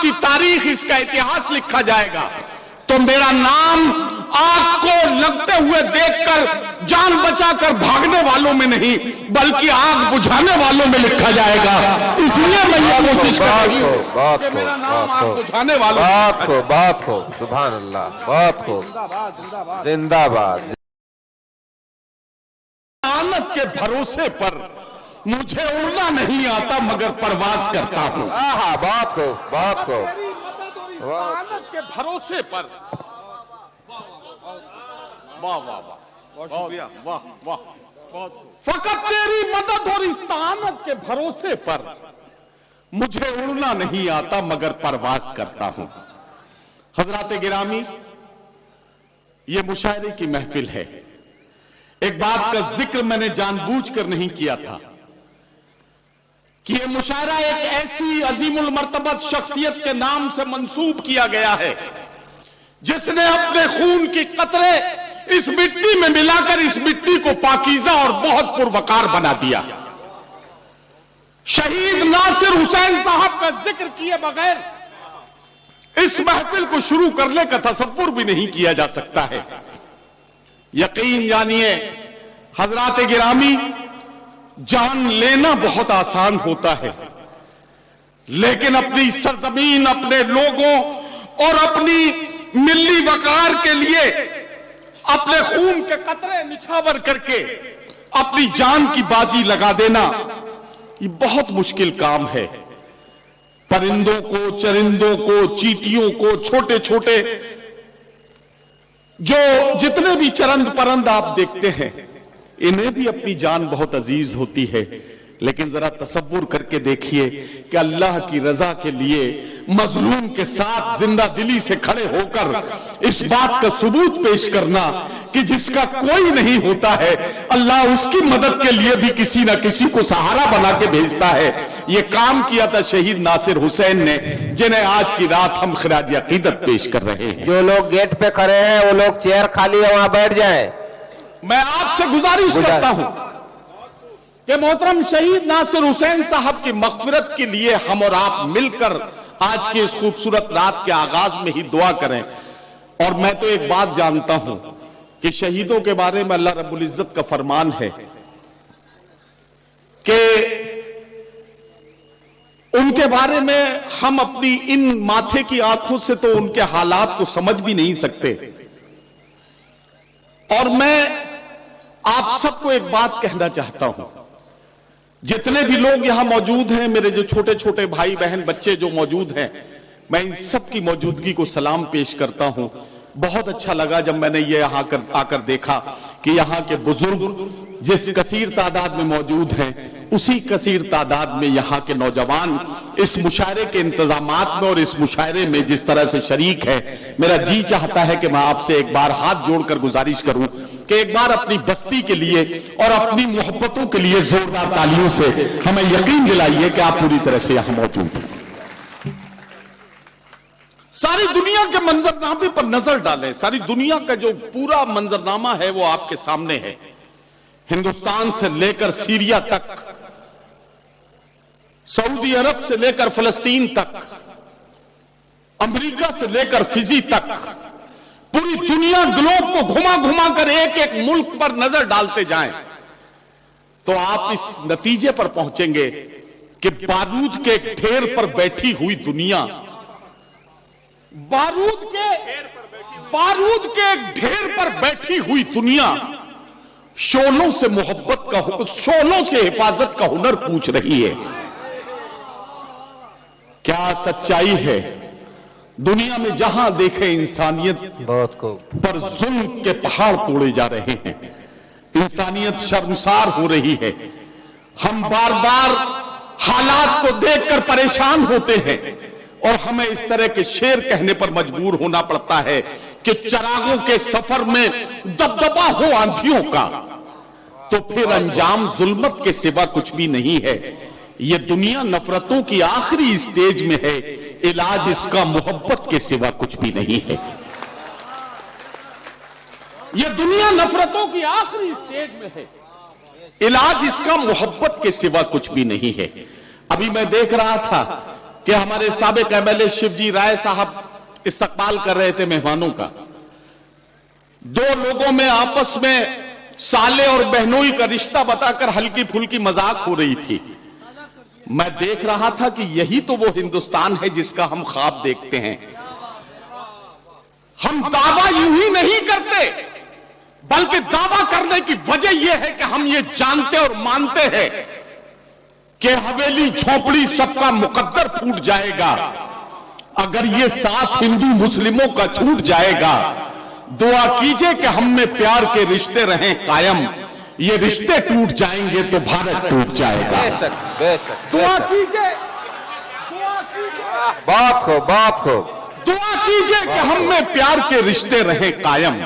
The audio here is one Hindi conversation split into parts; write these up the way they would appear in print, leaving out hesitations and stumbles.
की तारीख, इसका इतिहास लिखा जाएगा तो मेरा नाम आग को लगते हुए देखकर जान बचाकर भागने वालों में नहीं बल्कि आग बुझाने वालों में लिखा जाएगा। इसलिए मैं ये कोशिश कर रही हूं कि मेरा नाम आग बुझाने वालों। बात को सुभान अल्लाह, बात को जिंदाबाद। आनत के भरोसे पर मुझे उड़ना नहीं आता मगर परवाज करता हूं। बात को आनत के भरोसे पर। वाह वाह वाह, बहुत शुक्रिया, वाह वाह। फकत तेरी मदद और इस आनत के भरोसे पर मुझे उड़ना नहीं आता मगर परवाज करता हूं। हजरात गिरामी, ये मुशायरे की महफिल है। एक बात का जिक्र मैंने जानबूझकर नहीं किया था कि यह मुशायरा एक ऐसी अजीमुल मर्तबत शख्सियत के नाम से मंसूब किया गया है जिसने अपने खून की कतरे इस मिट्टी में मिलाकर इस मिट्टी को पाकीज़ा और बहुत पुरवकार बना दिया। शहीद नासिर हुसैन साहब का जिक्र किए बगैर इस महफिल को शुरू करने का तसव्वुर भी नहीं किया जा सकता है। यकीन जानिए हजरात गिरामी, जान लेना बहुत आसान होता है लेकिन अपनी सरजमीन, अपने लोगों और अपनी मिल्ली वकार के लिए अपने खून के कतरे निछावर करके अपनी जान की बाजी लगा देना ये बहुत मुश्किल काम है। परिंदों को, चरिंदों को, चींटियों को, छोटे छोटे जो जितने भी चरंद परंद आप देखते हैं इन्हें भी अपनी जान बहुत अजीज होती है। लेकिन जरा तसव्वुर करके देखिए कि अल्लाह की रजा के लिए मजलूम के साथ जिंदा दिली से खड़े होकर इस बात का सबूत पेश करना कि जिसका कोई नहीं होता है अल्लाह उसकी मदद के लिए भी किसी ना किसी को सहारा बना के भेजता है। यह काम किया था शहीद नासिर हुसैन ने, जिन्हें आज की रात हम खिराज अकीदत पेश कर रहे हैं। जो लोग गेट पे खड़े हैं वो लोग चेयर खाली है वहां बैठ जाएं। मैं आपसे गुजारिश करता हूं कि मोहतरम शहीद नासिर हुसैन साहब की मग़फ़िरत के लिए हम और आप मिलकर आज की इस खूबसूरत रात के आगाज में ही दुआ करें। और मैं तो एक बात जानता हूं कि शहीदों के बारे में अल्लाह रब्बुल इज्जत का फरमान है कि उनके बारे में हम अपनी इन माथे की आंखों से तो उनके हालात को समझ भी नहीं सकते। और मैं आप सबको एक बात कहना चाहता हूं, जितने भी लोग यहां मौजूद हैं, मेरे जो छोटे छोटे भाई बहन बच्चे जो मौजूद हैं, मैं इन सब की मौजूदगी को सलाम पेश करता हूं। बहुत अच्छा लगा जब मैंने ये यहाँ आकर देखा कि यहाँ के बुजुर्ग जिस कसीर तादाद में मौजूद हैं उसी कसीर तादाद में यहाँ के नौजवान इस मुशायरे के इंतजामात में और इस मुशायरे में जिस तरह से शरीक है। मेरा जी चाहता है कि मैं आपसे एक बार हाथ जोड़कर गुजारिश करूं कि एक बार अपनी बस्ती के लिए और अपनी मोहब्बतों के लिए जोरदार तालियों से हमें यकीन दिलाइए कि आप पूरी तरह से यहां मौजूद हैं। सारी दुनिया के मंजरनामे पर नजर डालें। सारी दुनिया का जो पूरा मंजरनामा है वो आपके सामने है। हिंदुस्तान से लेकर सीरिया तक, सऊदी अरब से लेकर फलस्तीन तक, अमेरिका से लेकर फिजी तक, पूरी दुनिया ग्लोब को घुमा घुमा कर एक एक मुल्क पर नजर डालते जाएं तो आप इस नतीजे पर पहुंचेंगे कि बारूद के ढेर पर बैठी हुई दुनिया, बारूद के ढेर पर बैठी हुई दुनिया शोलों से मोहब्बत का, शोलों से हिफाजत का हुनर पूछ रही है। क्या सच्चाई है। दुनिया में जहां देखे इंसानियत पर जुल्म के पहाड़ तोड़े जा रहे हैं, इंसानियत शर्मसार हो रही है। हम बार बार हालात को देखकर परेशान होते हैं और हमें इस तरह के शेर कहने पर मजबूर होना पड़ता है कि चिरागों के सफर में दबदबा हो आंधियों का तो फिर अंजाम जुल्मत के सिवा कुछ भी नहीं है। यह दुनिया नफरतों की आखिरी स्टेज में है, इलाज इसका मोहब्बत के सिवा कुछ भी नहीं है। यह दुनिया नफरतों की आखिरी स्टेज में है, इलाज इसका मोहब्बत के सिवा कुछ भी नहीं है। अभी मैं देख रहा था कि हमारे साबिक एमएलए शिवजी राय साहब इस्तकबाल कर रहे थे मेहमानों का। दो लोगों में आपस में साले और बहनोई का रिश्ता बताकर हल्की फुल्की मजाक हो रही थी। मैं देख रहा था कि यही तो वो हिंदुस्तान है जिसका हम ख्वाब देखते हैं। हम दावा यूं ही नहीं करते, बल्कि दावा करने की वजह यह है कि हम ये जानते और मानते हैं कि हवेली झोपड़ी सबका मुकद्दर फूट जाएगा अगर ये साथ हिंदू मुस्लिमों का छूट जाएगा। दुआ कीजिए कि हम में प्यार के रिश्ते रहें कायम, ये रिश्ते टूट जाएंगे तो भारत टूट जाएगा। बेशक बेशक दुआ कीजिए, बात खूब बात खूब। दुआ कीजिए कि हम में प्यार के रिश्ते रहें कायम,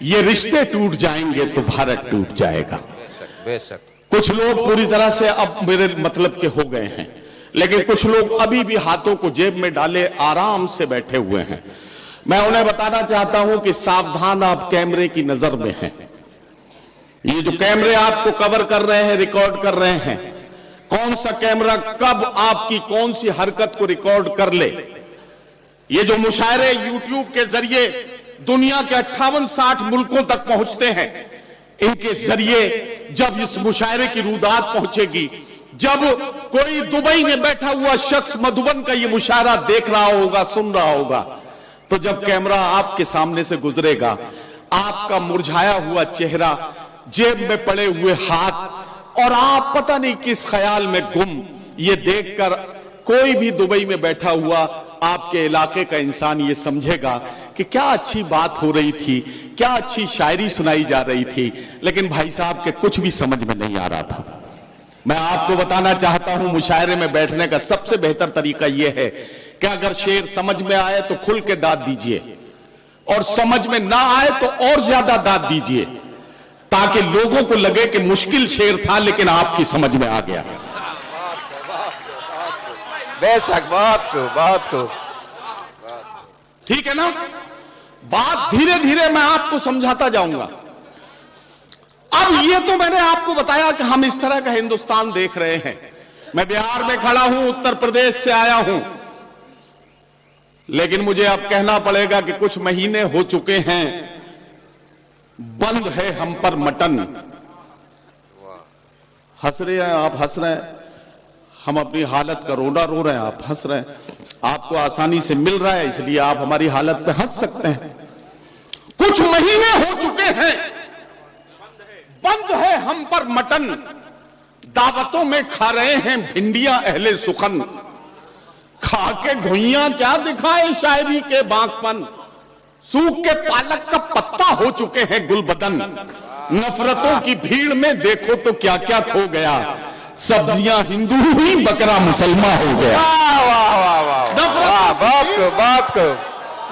ये रिश्ते टूट जाएंगे तो भारत टूट जाएगा। बेशक बेशक। कुछ लोग पूरी तरह से अब मेरे मतलब के हो गए हैं, लेकिन कुछ लोग अभी भी हाथों को जेब में डाले आराम से बैठे हुए हैं। मैं उन्हें बताना चाहता हूं कि सावधान, आप कैमरे की नजर में हैं। ये जो कैमरे आपको कवर कर रहे हैं, रिकॉर्ड कर रहे हैं, कौन सा कैमरा कब आपकी कौन सी हरकत को रिकॉर्ड कर ले। ये जो मुशायरे यूट्यूब के जरिए दुनिया के 58-60 मुल्कों तक पहुंचते हैं, इनके जरिए जब इस मुशायरे की रुदात पहुंचेगी, जब कोई दुबई में बैठा हुआ शख्स मधुबन का ये मुशायरा देख रहा होगा, सुन रहा होगा, तो जब कैमरा आपके सामने से गुजरेगा, आपका मुरझाया हुआ चेहरा, जेब में पड़े हुए हाथ और आप पता नहीं किस ख्याल में गुम, ये देखकर कोई भी दुबई में बैठा हुआ आपके इलाके का इंसान ये समझेगा कि क्या अच्छी बात हो रही थी, क्या अच्छी शायरी सुनाई जा रही थी, लेकिन भाई साहब के कुछ भी समझ में नहीं आ रहा था। मैं आपको बताना चाहता हूं, मुशायरे में बैठने का सबसे बेहतर तरीका यह है कि अगर शेर समझ में आए तो खुल के दाद दीजिए, और समझ में ना आए तो और ज्यादा दाद दीजिए, ताकि लोगों को लगे कि मुश्किल शेर था लेकिन आपकी समझ में आ गया। बेशक बात को ठीक है ना। बात धीरे धीरे मैं आपको समझाता जाऊंगा। अब ये तो मैंने आपको बताया कि हम इस तरह का हिंदुस्तान देख रहे हैं। मैं बिहार में खड़ा हूं, उत्तर प्रदेश से आया हूं, लेकिन मुझे अब कहना पड़ेगा कि कुछ महीने हो चुके हैं, बंद है हम पर मटन। हंस रहे हैं आप, हंस रहे हैं, हम अपनी हालत का रोना रो रहे हैं, आप हंस रहे हैं। आपको आसानी से मिल रहा है इसलिए आप हमारी हालत पे हंस सकते हैं। कुछ महीने हो चुके हैं, बंद है हम पर मटन, दावतों में खा रहे हैं भिंडियां अहले सुखन, खा के घुइयां क्या दिखाए शायरी के बागपन, सूख के पालक का पत्ता हो चुके हैं गुलबदन, नफरतों की भीड़ में देखो तो क्या क्या खो गया, सब्जियां हिंदू हुई बकरा मुसलमान हो गया।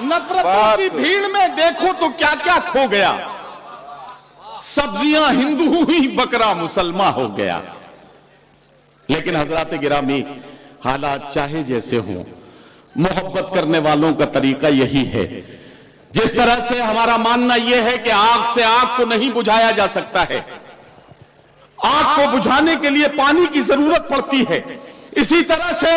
नफरतों की भीड़ में देखो तो क्या क्या खो गया, सब्जियां हिंदू हुई बकरा मुसलमान हो गया। लेकिन हजरात गिरामी, हालात चाहे जैसे हों, मोहब्बत करने वालों का तरीका यही है। जिस तरह से हमारा मानना यह है कि आग से आग को नहीं बुझाया जा सकता है, आग को बुझाने के लिए पानी की जरूरत पड़ती है, इसी तरह से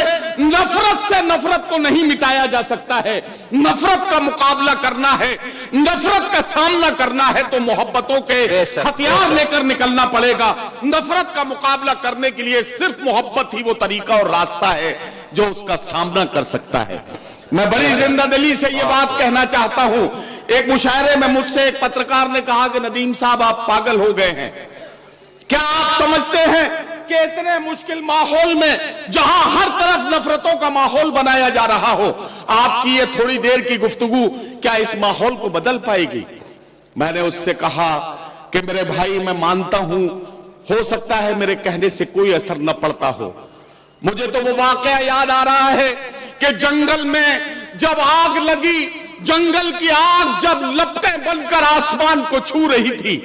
नफरत को नहीं मिटाया जा सकता है। नफरत का मुकाबला करना है, नफरत का सामना करना है तो मोहब्बतों के हथियार लेकर निकलना पड़ेगा। नफरत का मुकाबला करने के लिए सिर्फ मोहब्बत ही वो तरीका और रास्ता है जो उसका सामना कर सकता है। मैं बड़ी जिंदादिली से ये बात कहना चाहता हूं। एक मुशायरे में मुझसे एक पत्रकार ने कहा कि नदीम साहब आप पागल हो गए हैं, क्या आप समझते हैं कि इतने मुश्किल माहौल में जहां हर तरफ नफरतों का माहौल बनाया जा रहा हो, आपकी ये थोड़ी देर की गुफ्तगू क्या इस माहौल को बदल पाएगी? मैंने उससे कहा कि मेरे भाई, मैं मानता हूं हो सकता है मेरे कहने से कोई असर न पड़ता हो। मुझे तो वो वाकया याद आ रहा है कि जंगल में जब आग लगी, जंगल की आग जब लपटें बनकर आसमान को छू रही थी,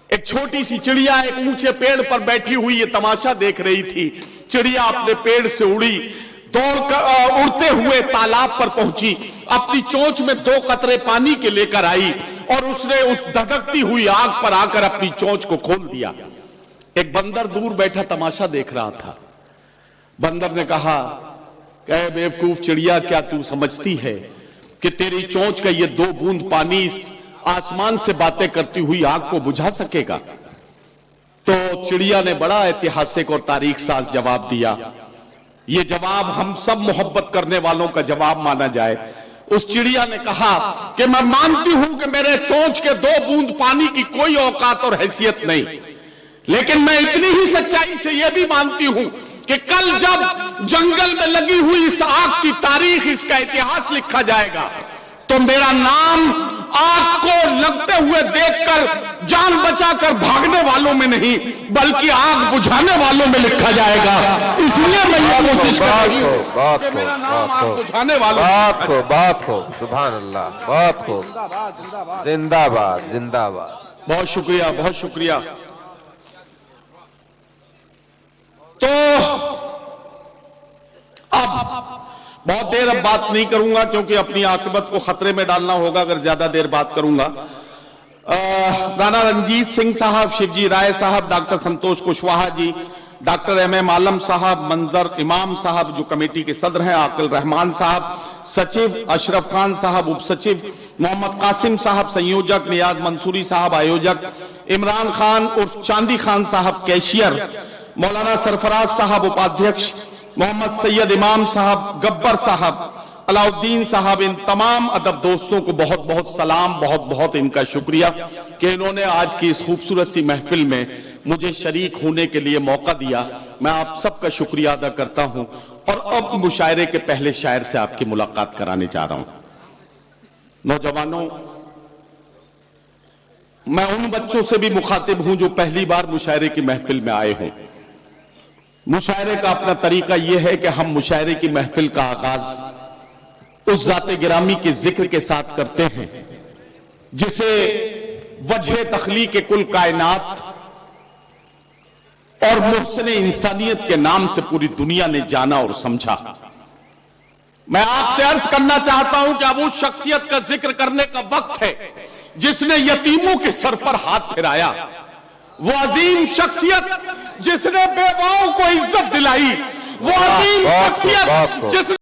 एक छोटी सी चिड़िया एक ऊंचे पेड़ पर बैठी हुई ये तमाशा देख रही थी। चिड़िया अपने पेड़ से उड़ी, दौड़कर उड़ते हुए तालाब पर पहुंची, अपनी चोंच में 2 कतरे पानी के लेकर आई और उसने उस धधकती हुई आग पर आकर अपनी चोंच को खोल दिया। एक बंदर दूर बैठा तमाशा देख रहा था। बंदर ने कहा, कहे बेवकूफ चिड़िया, क्या तू समझती है कि तेरी चोंच का ये 2 बूंद पानी इस आसमान से बातें करती हुई आग को बुझा सकेगा? तो चिड़िया ने बड़ा ऐतिहासिक और तारीख साज जवाब दिया। ये जवाब हम सब मोहब्बत करने वालों का जवाब माना जाए। उस चिड़िया ने कहा कि मैं मानती हूं कि मेरे चोंच के 2 बूंद पानी की कोई औकात और हैसियत नहीं, लेकिन मैं इतनी ही सच्चाई से यह भी मानती हूं कि कल जब जंगल में लगी हुई इस आग की तारीख, इसका इतिहास लिखा जाएगा, तो मेरा नाम आग को लगते हुए देखकर जान बचाकर भागने वालों में नहीं, बल्कि आग बुझाने वालों में लिखा जाएगा। इसलिए मैं ये कोशिश कर रही हूं कि मेरा नाम आग बुझाने वालों। बात हो सुभान अल्लाह, बात हो, जिंदाबाद जिंदाबाद। बहुत शुक्रिया, बहुत शुक्रिया। तो अब बहुत देर अब बात नहीं करूंगा, क्योंकि अपनी आकिबत को खतरे में डालना होगा अगर ज्यादा देर बात करूंगा। राणा रंजीत सिंह साहब, शिवजी राय साहब, doctor Santosh Kushwaha ji, doctor MM आलम साहब, मंजर इमाम साहब जो कमेटी के सदर हैं, आकिल रहमान साहब सचिव, अशरफ खान साहब उप सचिव, मोहम्मद कासिम साहब संयोजक, नियाज मंसूरी साहब आयोजक, इमरान खान उर्फ चांदी खान साहब कैशियर, मौलाना सरफराज साहब उपाध्यक्ष, मोहम्मद सैयद इमाम साहब, गब्बर साहब, अलाउद्दीन साहब, इन तमाम अदब दोस्तों को बहुत बहुत सलाम, बहुत बहुत इनका शुक्रिया कि इन्होंने आज की इस खूबसूरत सी महफिल में मुझे शरीक होने के लिए मौका दिया। मैं आप सबका शुक्रिया अदा करता हूं और अब मुशायरे के पहले शायर से आपकी मुलाकात कराने जा रहा हूं। नौजवानों, मैं उन बच्चों से भी मुखातिब हूं जो पहली बार मुशायरे की महफिल में आए हों। मुशायरे का अपना तरीका यह है कि हम मुशायरे की महफिल का आगाज उस जाते गिरामी के जिक्र के साथ करते हैं जिसे वजह तखलीक कुल कायनात और मुहसिन इंसानियत के नाम से पूरी दुनिया ने जाना और समझा। मैं आपसे अर्ज करना चाहता हूं कि अब उस शख्सियत का जिक्र करने का वक्त है जिसने यतीमों के सर पर हाथ फिराया, वो अजीम शख्सियत जिसने बेवाओं को इज्जत दिलाई, वो अजीम शख्सियत जिसने